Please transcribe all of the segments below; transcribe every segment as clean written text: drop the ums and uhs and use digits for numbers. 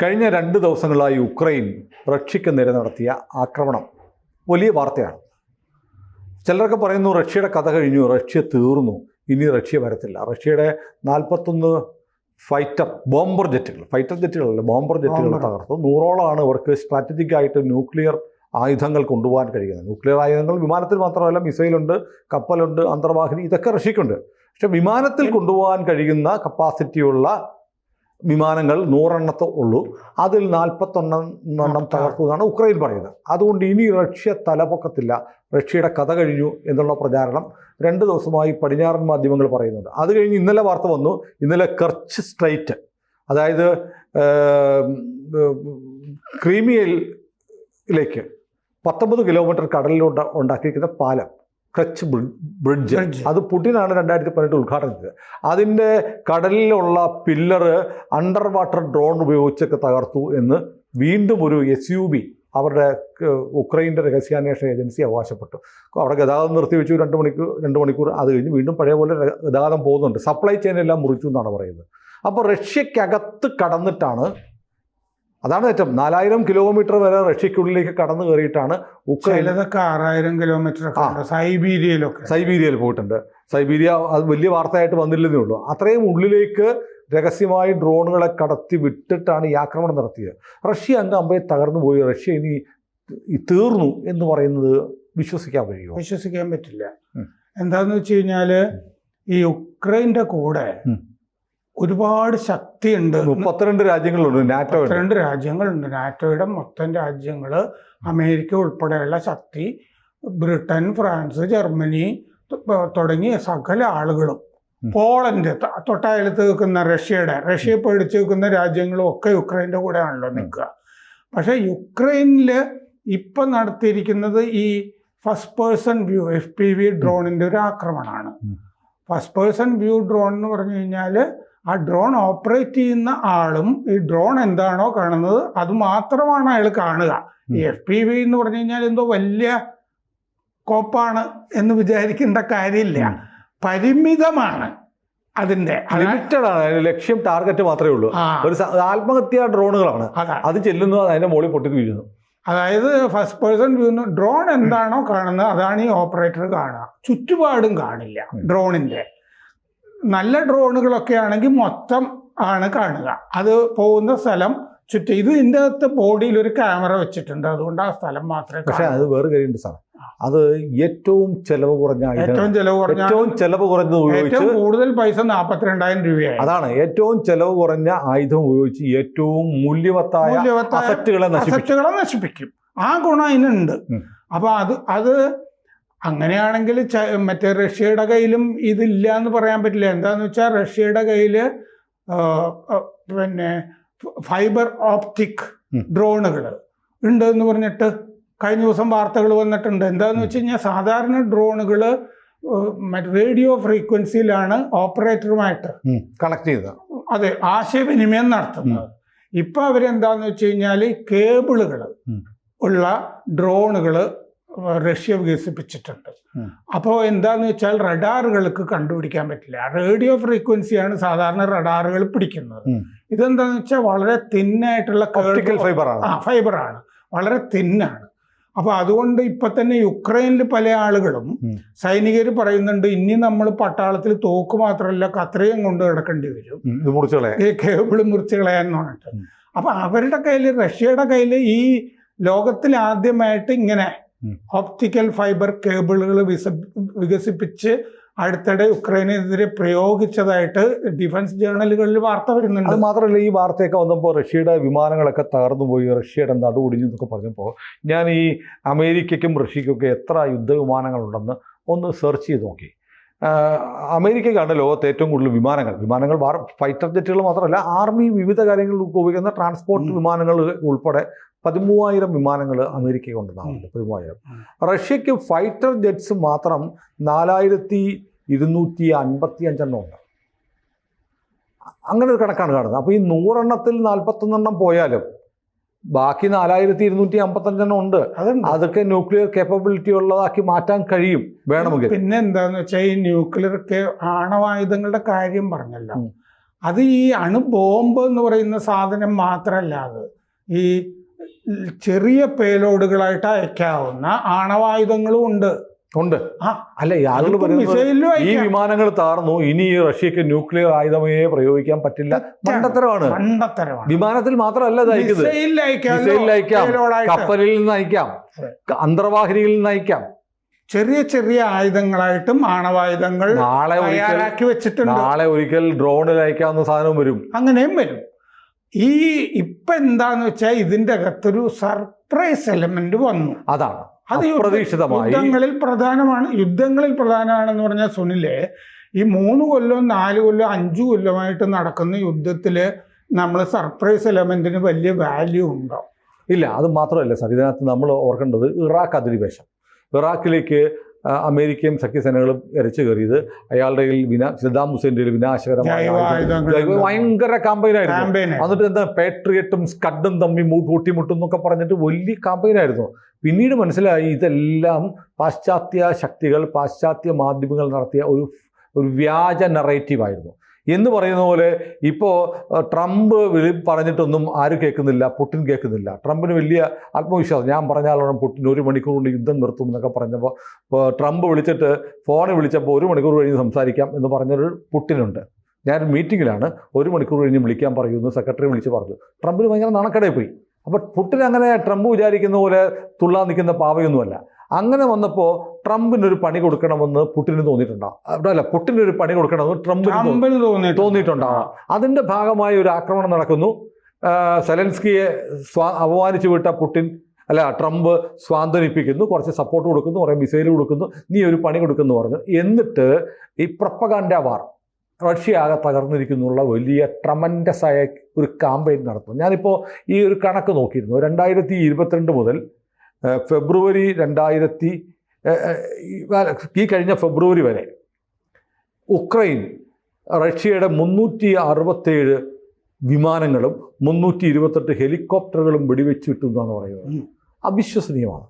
കഴിഞ്ഞ 2 ദിവസങ്ങളായി യുക്രൈൻ റഷ്യക്ക് നേരെ നടത്തിയ ആക്രമണം വലിയ വാർത്തയാണ്. ചിലരൊക്കെ പറയുന്നു റഷ്യയുടെ കഥ കഴിഞ്ഞു, റഷ്യ തീർന്നു, ഇനി റഷ്യ വരത്തില്ല. റഷ്യയുടെ 41 ബോംബർ ജെറ്റുകൾ തകർത്തു. 100ഓളമാണ് ഇവർക്ക് സ്ട്രാറ്റജിക് ആയിട്ട് ന്യൂക്ലിയർ ആയുധങ്ങൾ കൊണ്ടുപോകാൻ കഴിയുന്നത്. ന്യൂക്ലിയർ ആയുധങ്ങൾ വിമാനത്തിൽ മാത്രമല്ല, മിസൈലുണ്ട്, കപ്പലുണ്ട്, അന്തർവാഹിനി, ഇതൊക്കെ റഷ്യക്കുണ്ട്. പക്ഷെ വിമാനത്തിൽ കൊണ്ടുപോകാൻ കഴിയുന്ന കപ്പാസിറ്റിയുള്ള വിമാനങ്ങൾ 100 ഉള്ളൂ. അതിൽ 41 തകർത്തു എന്നാണ് ഉക്രൈൻ പറയുന്നത്. അതുകൊണ്ട് ഇനി റഷ്യ തലപൊക്കത്തില്ല, റഷ്യയുടെ കഥ കഴിഞ്ഞു എന്നുള്ള പ്രചാരണം 2 ദിവസമായി പടിഞ്ഞാറൻ മാധ്യമങ്ങൾ പറയുന്നുണ്ട്. അത് കഴിഞ്ഞ് ഇന്നലെ വാർത്ത വന്നു. ഇന്നലെ കർച്ച് സ്ട്രൈറ്റ്, അതായത് ക്രീമിയയിലേക്ക് 19 കിലോമീറ്റർ കടലിലോട്ട് ഉണ്ടാക്കിയിരിക്കുന്ന പാലം, കച്ച് ബ്രിഡ്ജ്, അത് പുടിനാണ് 2018 ഉദ്ഘാടനം ചെയ്തത്. അതിൻ്റെ കടലിലുള്ള പില്ലറ് അണ്ടർ വാട്ടർ ഡ്രോൺ ഉപയോഗിച്ചൊക്കെ തകർത്തു എന്ന് വീണ്ടും ഒരു SUV അവരുടെ ഉക്രൈൻ്റെ രഹസ്യാന്വേഷണ ഏജൻസി അവകാശപ്പെട്ടു. അവിടെ ഗതാഗതം നിർത്തിവെച്ചു 2 മണിക്കൂർ. അത് കഴിഞ്ഞ് വീണ്ടും പഴയ പോലെ ഗതാഗതം പോകുന്നുണ്ട്. സപ്ലൈ ചെയിനെല്ലാം മുറിച്ചു എന്നാണ് പറയുന്നത്. അപ്പോൾ റഷ്യക്കകത്ത് കടന്നിട്ടാണ്, അതാണ് ഏറ്റവും 4000 കിലോമീറ്റർ വരെ റഷ്യക്കുള്ളിലേക്ക് കടന്നു കയറിയിട്ടാണ് ഉക്രൈൻ. 6000 കിലോമീറ്റർ സൈബീരിയയിൽ പോയിട്ടുണ്ട്. സൈബീരിയ അത് വലിയ വാർത്തയായിട്ട് വന്നില്ലെന്നേ ഉള്ളൂ. അത്രയും ഉള്ളിലേക്ക് രഹസ്യമായി ഡ്രോണുകളെ കടത്തി വിട്ടിട്ടാണ് ഈ ആക്രമണം നടത്തിയത്. റഷ്യ അങ്ങ് അമ്പയെ തകർന്നു പോയി, റഷ്യ ഇനി തീർന്നു എന്ന് പറയുന്നത് വിശ്വസിക്കാൻ കഴിയുമോ? വിശ്വസിക്കാൻ പറ്റില്ല. എന്താന്ന് വെച്ച് കഴിഞ്ഞാൽ ഈ യുക്രൈൻ്റെ കൂടെ ഒരുപാട് ശക്തിയുണ്ട്. 32 രാജ്യങ്ങളുണ്ട്. 32 രാജ്യങ്ങളുണ്ട്. നാറ്റോയുടെ മൊത്തം രാജ്യങ്ങൾ, അമേരിക്ക ഉൾപ്പെടെയുള്ള ശക്തി, ബ്രിട്ടൻ, ഫ്രാൻസ്, ജർമ്മനി തുടങ്ങിയ സകല ആളുകളും, പോളണ്ട്, തൊട്ടയലത്ത് നിൽക്കുന്ന റഷ്യയെ പേടിച്ച് നിൽക്കുന്ന രാജ്യങ്ങളും ഒക്കെ യുക്രൈൻ്റെ കൂടെയാണല്ലോ നിൽക്കുക. പക്ഷേ യുക്രൈനിൽ ഇപ്പം നടത്തിയിരിക്കുന്നത് ഈ ഫസ്റ്റ് പേഴ്സൺ വ്യൂ FPV ഡ്രോണിൻ്റെ ഒരു ആക്രമണമാണ്. ഫസ്റ്റ് പേഴ്സൺ വ്യൂ ഡ്രോൺ എന്ന് പറഞ്ഞു കഴിഞ്ഞാൽ ആ ഡ്രോൺ ഓപ്പറേറ്റ് ചെയ്യുന്ന ആളും ഈ ഡ്രോൺ എന്താണോ കാണുന്നത് അത് മാത്രമാണ് അയാൾ കാണുക. ഈ FPV എന്ന് പറഞ്ഞു കഴിഞ്ഞാൽ എന്തോ വലിയ കോപ്പാണ് എന്ന് വിചാരിക്കേണ്ട കാര്യമില്ല. പരിമിതമാണ്, അതിൻ്റെ ലിമിറ്റഡ് ആണ്. ലക്ഷ്യം, ടാർഗറ്റ് മാത്രമേ ഉള്ളൂ. ഒരു ആത്മഹത്യാ ഡ്രോണുകളാണ്. അത് ചെല്ലുന്നു, അതിന്റെ മുകളിൽ പൊട്ടി വീഴുന്നു. അതായത് ഫസ്റ്റ് പേഴ്സൺ വ്യൂ ഡ്രോൺ എന്താണോ കാണുന്നത് അതാണ് ഈ ഓപ്പറേറ്റർ കാണുക. ചുറ്റുപാടും കാണില്ല ഡ്രോണിൻ്റെ. നല്ല ഡ്രോണുകളൊക്കെ ആണെങ്കിൽ മൊത്തം ആണ് കാണുക, അത് പോകുന്ന സ്ഥലം ചുറ്റും. ഇതിൻ്റെ അകത്ത് ബോഡിയിൽ ഒരു ക്യാമറ വെച്ചിട്ടുണ്ട്, അതുകൊണ്ട് ആ സ്ഥലം മാത്രമേ. പക്ഷേ അത് വേറെ കാര്യമുണ്ട് സാർ, അത് ഏറ്റവും ചെലവ് കുറഞ്ഞ കൂടുതൽ പൈസ 42,000 രൂപയായി. അതാണ് ഏറ്റവും ചെലവ് കുറഞ്ഞ ആയുധം ഉപയോഗിച്ച് ഏറ്റവും മൂല്യവത്തായ അസറ്റുകളെ നശിപ്പിക്കും. ആ ഗുണം അതിനുണ്ട്. അപ്പൊ അത് അങ്ങനെയാണെങ്കിൽ മറ്റേ റഷ്യയുടെ കയ്യിലും ഇതില്ല എന്ന് പറയാൻ പറ്റില്ല. എന്താന്ന് വെച്ചാൽ റഷ്യയുടെ കയ്യിൽ പിന്നെ ഫൈബർ ഓപ്റ്റിക് ഡ്രോണുകൾ ഉണ്ട് എന്ന് പറഞ്ഞിട്ട് കഴിഞ്ഞ ദിവസം വാർത്തകൾ വന്നിട്ടുണ്ട്. എന്താന്ന് വെച്ച് കഴിഞ്ഞാൽ സാധാരണ ഡ്രോണുകൾ റേഡിയോ ഫ്രീക്വൻസിയിലാണ് ഓപ്പറേറ്ററുമായിട്ട് കണക്ട് ചെയ്തത്, അതെ, ആശയവിനിമയം നടത്തുന്നത്. ഇപ്പൊ അവരെന്താന്ന് വെച്ച് കഴിഞ്ഞാൽ കേബിളുകൾ ഉള്ള ഡ്രോണുകൾ റഷ്യ വികസിപ്പിച്ചിട്ടുണ്ട്. അപ്പോൾ എന്താന്ന് വെച്ചാൽ റഡാറുകൾക്ക് കണ്ടുപിടിക്കാൻ പറ്റില്ല. റേഡിയോ ഫ്രീക്വൻസിയാണ് സാധാരണ റഡാറുകൾ പിടിക്കുന്നത്. ഇതെന്താന്ന് വെച്ചാൽ വളരെ തിന്നായിട്ടുള്ള ഫൈബറാണ്, വളരെ തിന്നാണ്. അപ്പോൾ അതുകൊണ്ട് ഇപ്പൊ തന്നെ യുക്രൈനിൽ പല ആളുകളും സൈനികർ പറയുന്നുണ്ട്, ഇനി നമ്മൾ പട്ടാളത്തിൽ തോക്ക് മാത്രമല്ല കത്രയും കൊണ്ട് കിടക്കേണ്ടി വരും, ഈ കേബിള് മുറിച്ച് കളയാന്ന് പറഞ്ഞിട്ട്. അപ്പൊ അവരുടെ കയ്യിൽ, റഷ്യയുടെ കയ്യിൽ ഈ ലോകത്തിൽ ആദ്യമായിട്ട് ഇങ്ങനെ ഓപ്റ്റിക്കൽ ഫൈബർ കേബിളുകൾ വികസിപ്പിച്ച് അടുത്തിടെ യുക്രൈനെതിരെ പ്രയോഗിച്ചതായിട്ട് ഡിഫൻസ് ജേർണലുകളിൽ വാർത്ത വരുന്നുണ്ട്. അത് മാത്രമല്ല, ഈ വാർത്തയൊക്കെ വന്നപ്പോൾ റഷ്യയുടെ വിമാനങ്ങളൊക്കെ തകർന്നു പോയി, റഷ്യയുടെ നടുവൊടിഞ്ഞു എന്നൊക്കെ പറഞ്ഞപ്പോൾ ഞാൻ ഈ അമേരിക്കയ്ക്കും റഷ്യയ്ക്കൊക്കെ എത്ര യുദ്ധവിമാനങ്ങളുണ്ടെന്ന് ഒന്ന് സെർച്ച് ചെയ്ത് നോക്കി. അമേരിക്കയ്ക്കാണ് ലോകത്ത് ഏറ്റവും കൂടുതൽ വിമാനങ്ങൾ ഫൈറ്റർ ജെറ്റുകൾ മാത്രമല്ല, ആർമി വിവിധ കാര്യങ്ങൾക്ക് ഉപയോഗിക്കുന്ന ട്രാൻസ്പോർട്ട് വിമാനങ്ങൾ ഉൾപ്പെടെ 13,000 വിമാനങ്ങൾ അമേരിക്കയ്ക്ക് ഉണ്ടെന്നാണ്. 13,000. റഷ്യക്ക് ഫൈറ്റർ ജെറ്റ്സ് മാത്രം 4,255 ഉണ്ട്. അങ്ങനെ ഒരു കണക്കാണ് കാണുന്നത്. അപ്പോൾ ഈ 100 41 പോയാലും ബാക്കി 4,255 ഉണ്ട്. അതൊക്കെ ന്യൂക്ലിയർ കേപ്പബിലിറ്റി ഉള്ളതാക്കി മാറ്റാൻ കഴിയും വേണമെങ്കിൽ. പിന്നെ എന്താന്ന് വെച്ചാൽ ഈ ന്യൂക്ലിയർ ആണവായുധങ്ങളുടെ കാര്യം പറഞ്ഞല്ലോ, അത് ഈ അണുബോംബ് എന്ന് പറയുന്ന സാധനം മാത്രമല്ല, അത് ഈ ചെറിയ പേലോഡുകളായിട്ട് അയക്കാവുന്ന ആണവായുധങ്ങളും ഉണ്ട്. അല്ല, ഈ ആളുകൾ പറയുന്നത് ഈ വിമാനങ്ങൾ താർന്നു, ഇനി റഷ്യക്ക് ന്യൂക്ലിയർ ആയുധമേ പ്രയോഗിക്കാൻ പറ്റില്ല. മണ്ടത്തരമാണ്. വിമാനത്തിൽ മാത്രമല്ല ഇത് അയക്കുന്നത്, മിസൈലിൽ അയക്കാം, കപ്പലിൽ നിന്ന് അയക്കാം, അന്തർവാഹിനിയിൽ നിന്ന് അയക്കാം. ചെറിയ ചെറിയ ആയുധങ്ങളായിട്ടും ആണവായുധങ്ങൾ തയ്യാറാക്കി വെച്ചിട്ടുണ്ട്. നാളെ ഒരിക്കൽ ഡ്രോണിൽ അയക്കാവുന്ന സാധനവും വരും, അങ്ങനെയും വരും. ഇപ്പൊ എന്താന്ന് വെച്ചാൽ ഇതിന്റെ അകത്തൊരു സർപ്രൈസ് എലമെന്റ് വന്നു. അതാണ് അത് അപ്രതീക്ഷിതമായി യുദ്ധങ്ങളിൽ പ്രധാനമാണെന്ന് പറഞ്ഞാൽ സുനിലെ, ഈ 3 കൊല്ലം 4 കൊല്ലം 5 കൊല്ലമായിട്ട് നടക്കുന്ന യുദ്ധത്തില് നമ്മൾ സർപ്രൈസ് എലമെന്റിന് വലിയ വാല്യൂ ഉണ്ടോ? ഇല്ല. അത് മാത്രമല്ല സാർ, ഇതിനകത്ത് നമ്മൾ ഓർക്കേണ്ടത് ഇറാഖ് അധിനിവേശം. ഇറാഖിലേക്ക് അമേരിക്കയും സഖ്യസേനകളും ഇരച്ചു കയറിയത് അയാളുടെ സദ്ദാം ഹുസൈൻ്റെ വിനാശകരമായ ഭയങ്കര കാമ്പയിനായിരുന്നു. എന്നിട്ട് എന്താ പേട്രിയറ്റും സ്കഡും തമ്മിൽ കൂട്ടിമുട്ടും എന്നൊക്കെ പറഞ്ഞിട്ട് വലിയ കാമ്പയിനായിരുന്നു. പിന്നീട് മനസ്സിലായി ഇതെല്ലാം പാശ്ചാത്യ ശക്തികൾ, പാശ്ചാത്യ മാധ്യമങ്ങൾ നടത്തിയ ഒരു വ്യാജ നറേറ്റീവായിരുന്നു എന്ന് പറയുന്ന പോലെ. ഇപ്പോൾ ട്രംപ് പറഞ്ഞിട്ടൊന്നും ആരും കേൾക്കുന്നില്ല, പുടിൻ കേൾക്കുന്നില്ല. ട്രംപിന് വലിയ ആത്മവിശ്വാസം, ഞാൻ പറഞ്ഞാലോളം പുടിൻ 1 മണിക്കൂർ കൊണ്ട് യുദ്ധം നിർത്തും എന്നൊക്കെ പറഞ്ഞപ്പോൾ ട്രംപ് ഫോണിൽ വിളിച്ചപ്പോൾ 1 മണിക്കൂർ കഴിഞ്ഞ് സംസാരിക്കാം എന്ന് പറഞ്ഞൊരു പുടിനുണ്ട്. ഞാനൊരു മീറ്റിങ്ങിലാണ്, 1 മണിക്കൂർ കഴിഞ്ഞ് വിളിക്കാൻ പറയുമെന്ന് സെക്രട്ടറി വിളിച്ച് പറഞ്ഞു. ട്രംപിന് ഭയങ്കര നാണക്കേടായി പോയി. അപ്പോൾ പുടിൻ അങ്ങനെ ട്രംപ് വിചാരിക്കുന്ന പോലെ തുള്ളാൻ നിൽക്കുന്ന പാവയൊന്നുമല്ല. അങ്ങനെ വന്നപ്പോൾ ട്രംപിനൊരു പണി കൊടുക്കണമെന്ന് പുടിന് തോന്നിയിട്ടുണ്ടാവും. അല്ല, പുടിനൊരു പണി കൊടുക്കണമെന്ന് ട്രംപിന് തോന്നിയിട്ടുണ്ടാവാം. അതിൻ്റെ ഭാഗമായി ഒരു ആക്രമണം നടക്കുന്നു. സെലൻസ്കിയെ അപമാനിച്ചു വിട്ട ട്രംപ് സ്വാന്തനിപ്പിക്കുന്നു, കുറച്ച് സപ്പോർട്ട് കൊടുക്കുന്നു, കുറേ മിസൈൽ കൊടുക്കുന്നു, നീ ഒരു പണി കൊടുക്കുന്നു പറഞ്ഞു. എന്നിട്ട് ഈ പ്രൊപ്പഗാൻഡ വാർ, റഷ്യ ആകെ തകർന്നിരിക്കുന്നുള്ള വലിയ ട്രമൻഡസായ ഒരു കാമ്പയിൻ നടത്തുന്നു. ഞാനിപ്പോൾ ഈ ഒരു കണക്ക് നോക്കിയിരുന്നു. 2022 മുതൽ ഫെബ്രുവരി ഈ കഴിഞ്ഞ ഫെബ്രുവരി വരെ ഉക്രൈൻ റഷ്യയുടെ 367 വിമാനങ്ങളും 328 ഹെലികോപ്റ്ററുകളും വെടിവെച്ചിട്ടു എന്നാണ് പറയുന്നത്. അവിശ്വസനീയമാണ്.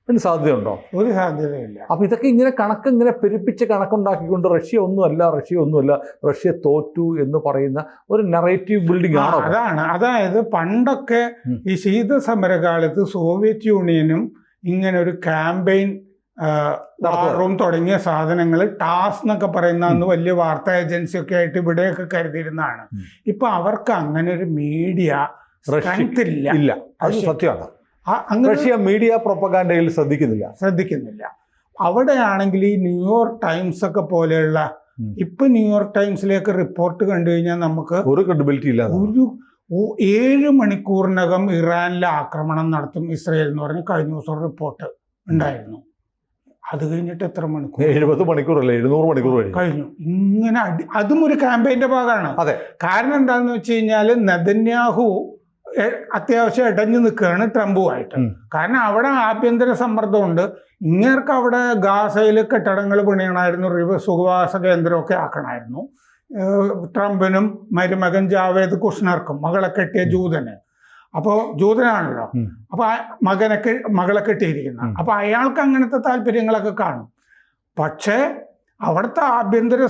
അതിന് സാധ്യതയുണ്ടോ? ഒരു സാധ്യതയില്ല. അപ്പോൾ ഇതൊക്കെ ഇങ്ങനെ പെരുപ്പിച്ച് കണക്കുണ്ടാക്കിക്കൊണ്ട് റഷ്യ ഒന്നുമല്ല, റഷ്യ തോറ്റു എന്ന് പറയുന്ന ഒരു നറേറ്റീവ് ബിൽഡിംഗ് ആണോ? അതായത് പണ്ടൊക്കെ ഈ ശീതസമരകാലത്ത് സോവിയറ്റ് യൂണിയനും ഇങ്ങനെ ഒരു ക്യാമ്പയിൻ റൂം തുടങ്ങിയ സാധനങ്ങൾ ടാസ് എന്നൊക്കെ പറയുന്ന അന്ന് വലിയ വാർത്താ ഏജൻസി ഒക്കെ ആയിട്ട് ഇവിടെയൊക്കെ കരുതിയിരുന്നതാണ്. ഇപ്പൊ അവർക്ക് അങ്ങനെ ഒരു മീഡിയ ഇല്ല. അത് സത്യമാണ്. റഷ്യ മീഡിയ പ്രൊപ്പഗാൻഡയിൽ ശ്രദ്ധിക്കുന്നില്ല. അവിടെയാണെങ്കിൽ ഈ ന്യൂയോർക്ക് ടൈംസ് ഒക്കെ പോലെയുള്ള, ഇപ്പൊ ന്യൂയോർക്ക് ടൈംസിലേക്ക് റിപ്പോർട്ട് കണ്ടു കഴിഞ്ഞാൽ നമുക്ക് ഒരു ക്രെഡിബിലിറ്റി ഇല്ല. 7 മണിക്കൂറിനകം ഇറാനിലെ ആക്രമണം നടത്തും ഇസ്രയേൽ എന്ന് പറഞ്ഞ് കഴിഞ്ഞ ദിവസം റിപ്പോർട്ട് ഉണ്ടായിരുന്നു. അത് കഴിഞ്ഞിട്ട് എത്ര മണിക്കൂർ? 70 മണിക്കൂറല്ലേ, 700 മണിക്കൂർ കഴിഞ്ഞു. ഇങ്ങനെ അതും ഒരു ക്യാമ്പയിന്റെ ഭാഗമാണ്. കാരണം എന്താണെന്ന് വെച്ച് കഴിഞ്ഞാൽ നെതന്യാഹു അത്യാവശ്യം ഇടഞ്ഞു നിൽക്കുകയാണ് ട്രംപുമായിട്ട്. കാരണം അവിടെ ആഭ്യന്തര സമ്മർദ്ദമുണ്ട്. ഇങ്ങേർക്ക് അവിടെ ഗാസയിൽ കെട്ടിടങ്ങൾ പണിയണമായിരുന്നു, സുഖവാസ കേന്ദ്രമൊക്കെ ആക്കണമായിരുന്നു. ട്രംപിനും മരുമകൻ ജാവേദ് കുഷ്ണർക്കും, മകളെ കെട്ടിയ ജൂതന്. അപ്പോൾ ജൂതനാണല്ലോ, അപ്പോൾ മകളെ കെട്ടിയിരിക്കുന്ന, അപ്പോൾ അയാൾക്ക് അങ്ങനത്തെ താല്പര്യങ്ങളൊക്കെ കാണും. പക്ഷേ അവിടുത്തെ ആഭ്യന്തര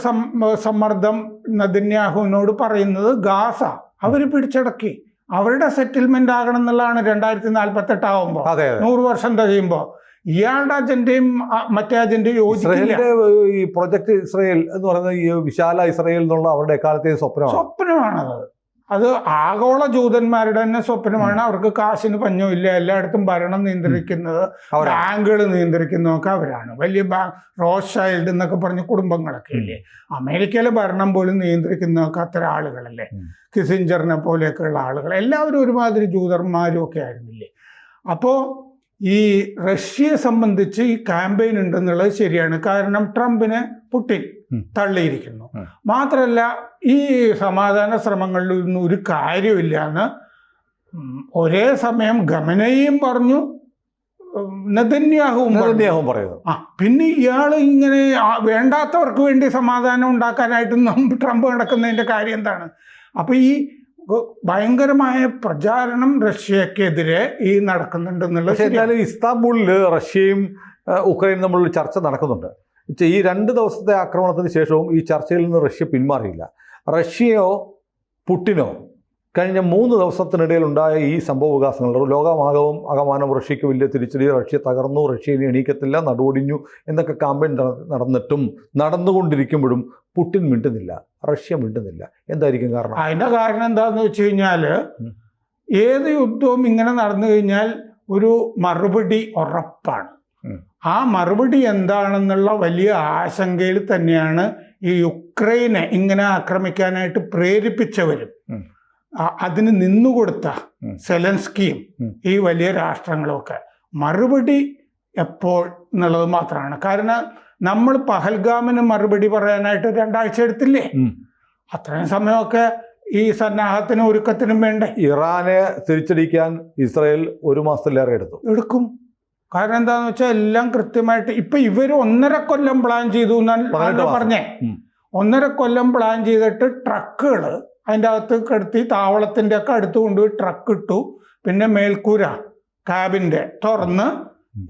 സമ്മർദ്ദം നെതന്യാഹുവിനോട് പറയുന്നത് ഗാസ അവർ പിടിച്ചടക്കി, അവരുടെ സെറ്റിൽമെന്റ് ആകണം എന്നുള്ളതാണ്. 2048 ആവുമ്പോൾ, 100 വർഷം കഴിയുമ്പോൾ ഇയാളുടെ അജണ്ടയും മറ്റേ അജണ്ടയും യോജിക്കില്ല. ഈ പ്രൊജക്ട് ഇസ്രയേൽ എന്ന് പറയുന്നത് ഈ വിശാല ഇസ്രയേൽ എന്നുള്ള അവരുടെ എക്കാലത്തെ സ്വപ്നമാണത്. അത് ആഗോള ജൂതന്മാരുടെ തന്നെ സ്വപ്നമാണ്. അവർക്ക് കാശിന് പഞ്ഞമില്ല. എല്ലായിടത്തും ഭരണം നിയന്ത്രിക്കുന്നത്, ബാങ്കുകൾ നിയന്ത്രിക്കുന്നതൊക്കെ അവരാണ്. വലിയ റോത്ത്ഷൈൽഡ് എന്നൊക്കെ പറഞ്ഞ കുടുംബങ്ങളൊക്കെ ഇല്ലേ. അമേരിക്കയിലെ ഭരണം പോലും നിയന്ത്രിക്കുന്നതൊക്കെ അത്തരം ആളുകളല്ലേ. കിസിഞ്ചറിനെ പോലെയൊക്കെയുള്ള ആളുകൾ എല്ലാവരും ഒരുമാതിരി ജൂതന്മാരും ഒക്കെ ആയിരുന്നില്ലേ. അപ്പോൾ ഈ റഷ്യയെ സംബന്ധിച്ച് ഈ ക്യാമ്പയിൻ ഉണ്ടെന്നുള്ളത് ശരിയാണ്. കാരണം ട്രംപിനെ പുടിൻ തള്ളിയിരിക്കുന്നു. മാത്രമല്ല ഈ സമാധാന ശ്രമങ്ങളിലൊന്നും ഒരു കാര്യമില്ല എന്ന് ഒരേ സമയം ഖമനയും പറഞ്ഞു, നെതന്യാഹുവും പറയുന്നു. പിന്നെ ഇയാൾ ഇങ്ങനെ വേണ്ടാത്തവർക്ക് വേണ്ടി സമാധാനം ഉണ്ടാക്കാനായിട്ട് ട്രംപ് നടക്കുന്നതിൻ്റെ കാര്യം എന്താണ്? അപ്പോൾ ഈ ഭയങ്കരമായ പ്രചാരണം റഷ്യക്കെതിരെ ഈ നടക്കുന്നുണ്ടെന്നുള്ളത്. എന്നാലും ഇസ്താംബൂളിൽ റഷ്യയും ഉക്രൈനും തമ്മിലുള്ള ചർച്ച നടക്കുന്നുണ്ട്. ഈ 2 ദിവസത്തെ ആക്രമണത്തിന് ശേഷവും ഈ ചർച്ചയിൽ നിന്ന് റഷ്യ പിന്മാറിയില്ല. റഷ്യയോ പുട്ടിനോ കഴിഞ്ഞ 3 ദിവസത്തിനിടയിലുണ്ടായ ഈ സംഭവവികാസങ്ങൾ ലോകമാകമാനം റഷ്യക്ക് വലിയ തിരിച്ചടി, റഷ്യ തകർന്നു, റഷ്യ ഇനി എണീക്കത്തില്ല, നടുവൊടിഞ്ഞു എന്നൊക്കെ കാമ്പയിൻ നടന്നിട്ടും നടന്നുകൊണ്ടിരിക്കുമ്പോഴും പുടിൻ മിണ്ടുന്നില്ല, റഷ്യ മിണ്ടുന്നില്ല. എന്തായിരിക്കും കാരണം? അതിന്റെ കാരണം എന്താന്ന് വെച്ച് കഴിഞ്ഞാൽ ഏത് യുദ്ധവും ഇങ്ങനെ നടന്നു കഴിഞ്ഞാൽ ഒരു മറുപടി ഉറപ്പാണ്. ആ മറുപടി എന്താണെന്നുള്ള വലിയ ആശങ്കയിൽ തന്നെയാണ് ഈ യുക്രൈനെ ഇങ്ങനെ ആക്രമിക്കാനായിട്ട് പ്രേരിപ്പിച്ചവരും അതിന് നിന്നുകൊടുത്ത സെലൻസ്കിയും ഈ വലിയ രാഷ്ട്രങ്ങളുമൊക്കെ. മറുപടി എപ്പോൾ എന്നുള്ളത് മാത്രമാണ്. കാരണം നമ്മൾ പഹൽഗാമിന് മറുപടി പറയാനായിട്ട് 2 ആഴ്ച എടുത്തില്ലേ? അത്രയും സമയമൊക്കെ ഈ സന്നാഹത്തിനും ഒരുക്കത്തിനും വേണ്ടേ? ഇറാനെ തിരിച്ചടിക്കാൻ ഇസ്രായേൽ 1 മാസത്തിലേറെ എടുക്കും. കാരണം എന്താന്ന് വെച്ചാൽ എല്ലാം കൃത്യമായിട്ട് ഇപ്പൊ ഇവര് 1.5 കൊല്ലം പ്ലാൻ ചെയ്തു എന്നാണ് പറഞ്ഞേ. 1.5 കൊല്ലം പ്ലാൻ ചെയ്തിട്ട് ട്രക്കുകൾ അതിൻ്റെ അകത്ത് കിടത്തി താവളത്തിൻ്റെ ഒക്കെ അടുത്ത് കൊണ്ടുപോയി ട്രക്ക് ഇട്ടു. പിന്നെ മേൽക്കൂര ക്യാബിൻ്റെ തുറന്ന്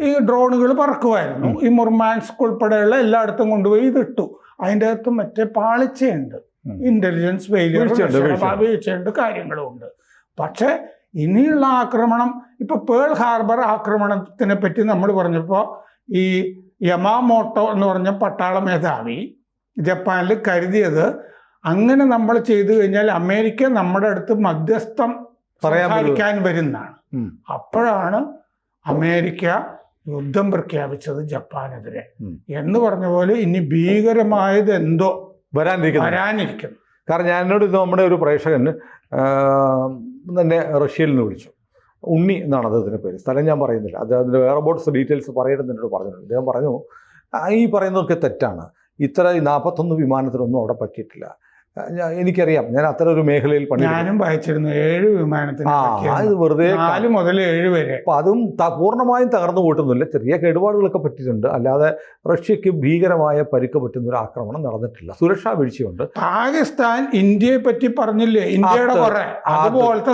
ഈ ഡ്രോണുകൾ പറക്കുമായിരുന്നു. ഈ മുർമാൻസ്ക് ഉൾപ്പെടെയുള്ള എല്ലായിടത്തും കൊണ്ടുപോയി ഇതിട്ടു. അതിൻ്റെ അകത്ത് മറ്റേ പാളിച്ചയുണ്ട്, ഇന്റലിജൻസ് വീഴ്ചയുണ്ട്, കാര്യങ്ങളുമുണ്ട്. പക്ഷെ ഇനിയുള്ള ആക്രമണം, ഇപ്പൊ പേൾ ഹാർബർ ആക്രമണത്തിനെ പറ്റി നമ്മൾ പറഞ്ഞപ്പോൾ ഈ യമാമോട്ടോ എന്ന് പറഞ്ഞ പട്ടാള മേധാവി ജപ്പാനിൽ കരുതിയത് അങ്ങനെ നമ്മൾ ചെയ്തു കഴിഞ്ഞാൽ അമേരിക്ക നമ്മുടെ അടുത്ത് മധ്യസ്ഥം സംസാരിക്കാൻ വരുന്നതാണ്. അപ്പോഴാണ് അമേരിക്ക യുദ്ധം പ്രഖ്യാപിച്ചത് ജപ്പാനെതിരെ. എന്ന് പറഞ്ഞ പോലെ ഇനി ഭീകരമായത് എന്തോ വരാനിരിക്കുന്നു. കാരണം എന്നോട് ഇത് നമ്മുടെ ഒരു പ്രേക്ഷകൻ തന്നെ റഷ്യയിൽ നിന്ന് വിളിച്ചു. ഉണ്ണി എന്നാണ് അദ്ദേഹത്തിൻ്റെ പേര്, സ്ഥലം ഞാൻ പറയുന്നില്ല. അദ്ദേഹത്തിൻ്റെ വേറെ ബോട്ട്സ് ഡീറ്റെയിൽസ് പറയരുതെന്ന് എന്നോട് പറഞ്ഞിട്ടുണ്ട്. അദ്ദേഹം പറഞ്ഞു ഈ പറയുന്നതൊക്കെ തെറ്റാണ്, ഇത്ര 41 വിമാനത്തിനൊന്നും അവിടെ പറ്റിയിട്ടില്ല. എനിക്കറിയാം, ഞാൻ അത്തരം ഒരു മേഖലയിൽ ഞാനും വായിച്ചിരുന്നു. 7 വിമാനത്തിന് വെറുതെ 4 മുതൽ 7 വരെ. അപ്പം അതും പൂർണ്ണമായും തകർന്നു പോയിട്ടൊന്നുമില്ല, ചെറിയ കേടുപാടുകളൊക്കെ പറ്റിയിട്ടുണ്ട്. അല്ലാതെ റഷ്യക്ക് ഭീകരമായ പരിക്ക് പറ്റുന്ന ഒരു ആക്രമണം നടന്നിട്ടില്ല. സുരക്ഷാ വീഴ്ചയുണ്ട്. പാകിസ്ഥാൻ ഇന്ത്യയെ പറ്റി പറഞ്ഞില്ലേ, ഇന്ത്യയുടെ അതുപോലത്തെ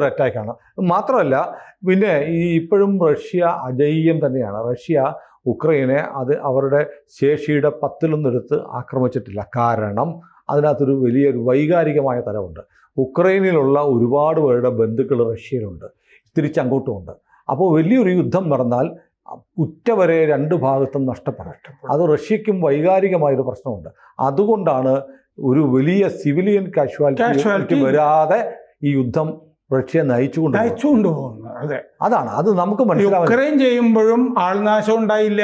ഒരു അറ്റാക്കാണ്. മാത്രമല്ല പിന്നെ ഈ ഇപ്പോഴും റഷ്യ അജയ്യം തന്നെയാണ്. റഷ്യ ഉക്രൈനെ അവരുടെ ശേഷിയുടെ 10-1 ആക്രമിച്ചിട്ടില്ല. കാരണം അതിനകത്തൊരു വലിയൊരു വൈകാരികമായ തലമുണ്ട്. ഉക്രൈനിലുള്ള ഒരുപാട് പേരുടെ ബന്ധുക്കൾ റഷ്യയിലുണ്ട്, തിരിച്ചങ്ങോട്ടുമുണ്ട്. അപ്പോൾ വലിയൊരു യുദ്ധം നടന്നാൽ ഉറ്റവരെ 2 ഭാഗത്തും നഷ്ടപ്പെടട്ടെ. അത് റഷ്യക്കും വൈകാരികമായൊരു പ്രശ്നമുണ്ട്. അതുകൊണ്ടാണ് ഒരു വലിയ സിവിലിയൻ കാഷ്വാലിറ്റി വരാതെ ഈ യുദ്ധം റഷ്യ നയിച്ചുകൊണ്ട് പോകുന്നത്. അതെ, അതാണ് അത് നമുക്ക് മനസ്സിലാവും. യുക്രൈൻ ചെയ്യുമ്പോഴും ആൾനാശം ഉണ്ടായില്ല.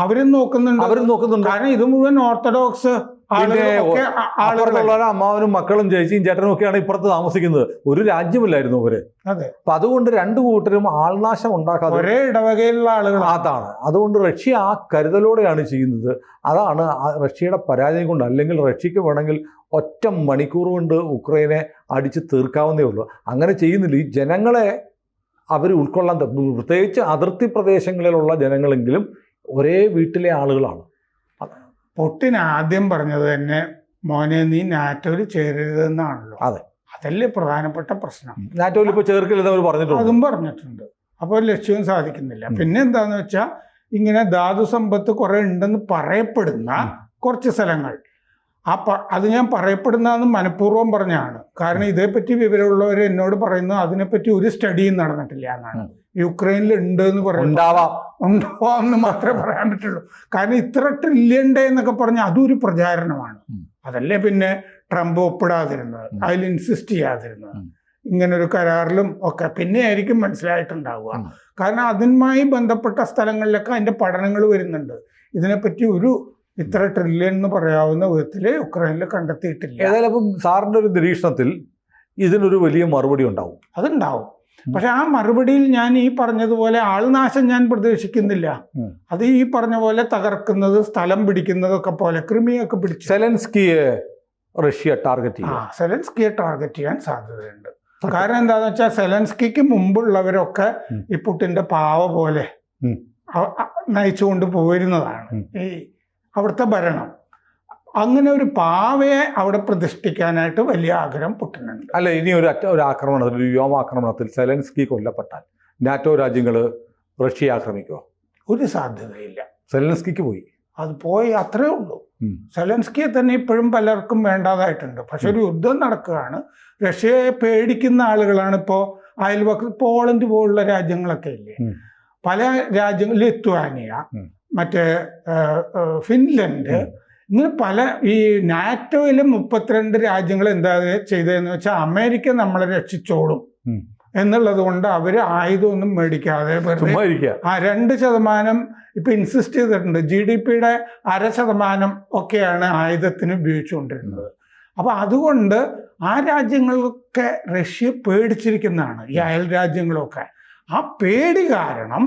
അവരും നോക്കുന്നുണ്ട്. കാരണം ഇത് മുഴുവൻ ഓർത്തഡോക്സ് അപ്പുറത്തുള്ള അമ്മാവനും മക്കളും ചേച്ചിയും ചേട്ടനും ഒക്കെയാണ് ഇപ്പുറത്ത് താമസിക്കുന്നത്. ഒരു രാജ്യമില്ലായിരുന്നു അവര്. അപ്പൊ അതുകൊണ്ട് 2 കൂട്ടരും ആൾനാശം ഉണ്ടാക്കാതെ ഒരേ ഇടവകയിലുള്ള ആളുകൾ. അതാണ്. അതുകൊണ്ട് റഷ്യ ആ കരുതലോടെയാണ് ചെയ്യുന്നത്. അതാണ് റഷ്യയുടെ പരാജയം കൊണ്ട്. അല്ലെങ്കിൽ റഷ്യക്ക് വേണമെങ്കിൽ 1 മണിക്കൂർ കൊണ്ട് ഉക്രൈനെ അടിച്ച് തീർക്കാവുന്നേ ഉള്ളൂ. അങ്ങനെ ചെയ്യുന്നില്ല. ഈ ജനങ്ങളെ അവർ ഉൾക്കൊള്ളാൻ, പ്രത്യേകിച്ച് അതിർത്തി പ്രദേശങ്ങളിലുള്ള ജനങ്ങളെങ്കിലും ഒരേ വീട്ടിലെ ആളുകളാണ്. പുടിൻ ആദ്യം പറഞ്ഞത് തന്നെ മോനെ നീ നാറ്റോയിൽ ചേരരുതെന്നാണല്ലോ. അതെ, അതല്ലേ പ്രധാനപ്പെട്ട പ്രശ്നം. നാറ്റോയിൽ ഇപ്പോൾ ചേർക്കില്ലെന്ന് അവർ പറഞ്ഞിട്ടുണ്ട്. അതും പറഞ്ഞിട്ടുണ്ട്. അപ്പോൾ ലക്ഷ്യവും സാധിക്കുന്നില്ല. പിന്നെ എന്താന്ന് വെച്ചാൽ ഇങ്ങനെ ധാതു സമ്പത്ത് കുറെ ഉണ്ടെന്ന് പറയപ്പെടുന്ന കുറച്ച് സ്ഥലങ്ങൾ, അത് ഞാൻ പറയപ്പെടുന്നതെന്ന് മനഃപൂർവ്വം പറഞ്ഞാണ്. കാരണം ഇതേപ്പറ്റി വിവരമുള്ളവർ എന്നോട് പറയുന്നത് അതിനെപ്പറ്റി ഒരു സ്റ്റഡിയും നടന്നിട്ടില്ല എന്നാണ്. യുക്രൈനിൽ ഉണ്ട് എന്ന് ഉണ്ടാവാമെന്ന് മാത്രമേ പറയാൻ പറ്റുള്ളൂ. കാരണം ഇത്ര ട്രില്യൺ ഡേ എന്നൊക്കെ പറഞ്ഞാൽ അതൊരു പ്രചാരണമാണ്. അതല്ലേ പിന്നെ ട്രംപ് ഒപ്പിടാതിരുന്നത്, അതിൽ ഇൻസിസ്റ്റ് ചെയ്യാതിരുന്നത്. ഇങ്ങനൊരു കരാറിലും ഒക്കെ പിന്നെ ആയിരിക്കും മനസ്സിലായിട്ടുണ്ടാവുക. കാരണം അതുമായി ബന്ധപ്പെട്ട സ്ഥലങ്ങളിലൊക്കെ അതിൻ്റെ പഠനങ്ങൾ വരുന്നുണ്ട്. ഇതിനെപ്പറ്റി ഇത്ര ട്രില്യൺ എന്ന് പറയാവുന്ന വിധത്തിൽ യുക്രൈനിൽ കണ്ടെത്തിയിട്ടില്ല. ഏതായാലും അപ്പം സാറിൻ്റെ ഒരു നിരീക്ഷണത്തിൽ ഇതിനൊരു വലിയ മറുപടി ഉണ്ടാവും. അതുണ്ടാവും. പക്ഷെ ആ മറുപടിയിൽ ഞാൻ ഈ പറഞ്ഞതുപോലെ ആൾനാശം ഞാൻ പ്രതീക്ഷിക്കുന്നില്ല. അത് ഈ പറഞ്ഞ പോലെ തകർക്കുന്നത്, സ്ഥലം പിടിക്കുന്നതൊക്കെ പോലെ ക്രിമിയൊക്കെ പിടിച്ചു സെലൻസ്കിയെ റഷ്യ ടാർഗറ്റ് ചെയ്യാൻ സാധ്യതയുണ്ട്. കാരണം എന്താണെന്ന് വെച്ചാൽ സെലൻസ്കിക്ക് മുമ്പുള്ളവരൊക്കെ ഈ പുടിൻ്റെ പാവ പോലെ നയിച്ചുകൊണ്ട് പോയിരുന്നതാണ് ഈ അവിടുത്തെ ഭരണം. അങ്ങനെ ഒരു പാവയെ അവിടെ പ്രതിഷ്ഠിക്കാനായിട്ട് വലിയ ആഗ്രഹം പുടിനുണ്ട്. അല്ല, ഇനി ഒരു ആക്രമണത്തിൽ, ഒരു വ്യോമാക്രമണത്തിൽ സെലൻസ്കി കൊല്ലപ്പെട്ടാൽ നാറ്റോ രാജ്യങ്ങൾ റഷ്യ ആക്രമിക്കുമോ? ഒരു സാധ്യതയില്ല. സെലൻസ്കിക്ക് പോയി. അത് പോയി അത്രേ ഉള്ളൂ. സെലൻസ്കിയെ തന്നെ ഇപ്പോഴും പലർക്കും വേണ്ടാതായിട്ടുണ്ട്. പക്ഷെ ഒരു യുദ്ധം നടക്കുകയാണ്. റഷ്യയെ പേടിക്കുന്ന ആളുകളാണ് ഇപ്പോൾ അയൽവക്ക പോളണ്ട് പോലുള്ള രാജ്യങ്ങളൊക്കെ ഇല്ലേ, പല രാജ്യങ്ങൾ, ലിത്വാനിയ, മറ്റേ ഫിൻലൻഡ്, ഇങ്ങനെ പല ഈ നാറ്റോയിലെ 32 രാജ്യങ്ങൾ എന്താ ചെയ്തതെന്ന് വെച്ചാൽ അമേരിക്ക നമ്മളെ രക്ഷിച്ചോളും എന്നുള്ളത് കൊണ്ട് അവര് ആയുധമൊന്നും മേടിക്കാതെ 2% ഇപ്പൊ ഇൻസിസ്റ്റ് ചെയ്തിട്ടുണ്ട്. GDP-യുടെ 0.5% ഒക്കെയാണ് ആയുധത്തിന് ഉപയോഗിച്ചുകൊണ്ടിരുന്നത്. അപ്പൊ അതുകൊണ്ട് ആ രാജ്യങ്ങളൊക്കെ റഷ്യ പേടിച്ചിരിക്കുന്നതാണ്, ഈ അയൽ രാജ്യങ്ങളൊക്കെ. ആ പേടി കാരണം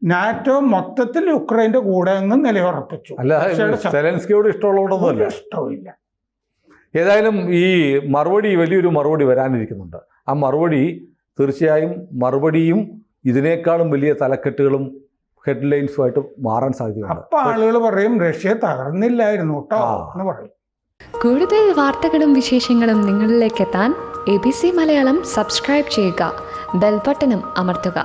നാറ്റോ മൊത്തത്തിൽ യുക്രൈന്റെ കൂടെ അങ്ങ് നിലയുറപ്പിച്ചു. സെലൻസ്കിയോട് ഇഷ്ടമുള്ളതുകൊണ്ടൊന്നുമല്ല, ഇഷ്ടമില്ല. ഏതായാലും ഈ മറുപടി, വലിയൊരു മറുപടി വരാനിരിക്കുന്നുണ്ട്. ആ മറുപടി തീർച്ചയായും മറുപടിയും ഇതിനേക്കാളും വലിയ തലക്കെട്ടുകളും ഹെഡ്ലൈൻസുമായിട്ട് മാറാൻ സാധ്യതയുണ്ട്. അപ്പൊ ആളുകൾ പറയും റഷ്യ തകർന്നില്ലായിരുന്നു കേട്ടോ എന്ന് പറയും. കൂടുതൽ വാർത്തകളും വിശേഷങ്ങളും നിങ്ങളിലേക്ക് എത്താൻ ABC മലയാളം സബ്സ്ക്രൈബ് ചെയ്യുക, ബെൽബട്ടനും അമർത്തുക.